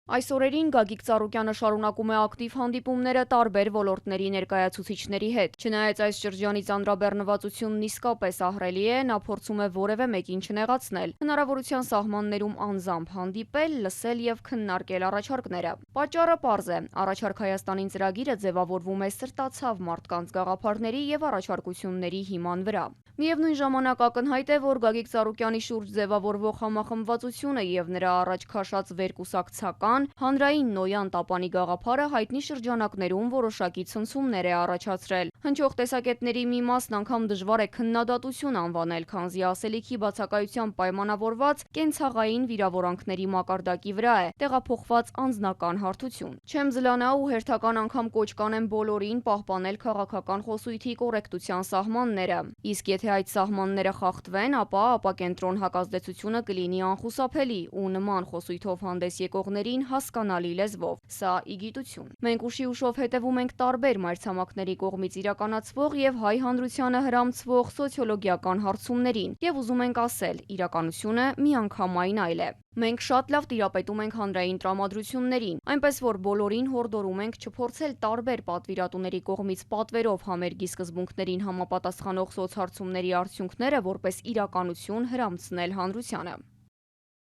Այս օրերին Գագիկ Ծառուկյանը շարունակում է ակտիվ հանդիպումները տարբեր ոլորտների ներկայացուցիչների հետ։ Չնայած այս շրջանի ծանրաբեռնվածությունն իսկապես ահռելի է, նա փորձում է որևէ մեկին չնեղացնել, հնարավորության սահմաններում անձամբ հանդիպել, լսել եւ քննարկել առաջարկները։ Պատճառը պարզ է՝ Առաջարկ Հայաստանին ծրագիրը ձևավորվում է սրտացավ մարդկանց գաղափարների եւ առաջարկությունների հիման վրա։ Միևնույն ժամանակ ակնհայտ է, որ Գագիկ Ծառուկյանի շուրջ ձևավորվող համախմբվածությունը եւ նրա առաջ քաշած վերկուսակցական հանրային նոյան տապանի գաղափարը հայտնի շրջանակներում որոշակի ցնցումներ է առաջացրել։ Հնչող տեսակետների մի մասն անգամ դժվար է քննադատություն անվանել, քանզի ասելիքի բացակայությամբ պայմանավորված կենցաղային վիրավորանքների մակարդակի վրա է տեղափոխված անձնական հարթություն։ Չեմ զլանա ու հերթական անգամ կոչ կանեմ բոլորին պահպանել քաղաքական խոսույթի կոռեկտության սահմանները։ Իսկ եթե այդ սահմանները խախտվեն, ապա ապակենտրոն հակազդեցությունը կլինի անխուսափելի ու նման խոսույթով հանդես եկողներին հասկանալի լեզվով։ Սա ի գիտություն։ Մենք ուշի ուշով հետևում ենք տարբեր մայրցամաքների կողմից իրականացվող եւ հայ հանրությանը հրամցվող սոցիոլոգիական հարցումներին եւ ուզում ենք ասել՝ իրականությունը միանգամայն այլ է։ Մենք շատ լավ տիրապետում ենք հանրային տրամադրություններին, այնպես որ բոլորին հորդորում ենք չփորձել տարբեր պատվիրատուների կողմից պատվերով համերգի սկզբունքներին համապատասխանող սոցհարցումների արդյունքները որպես իրականություն հրամցնել հանրությանը։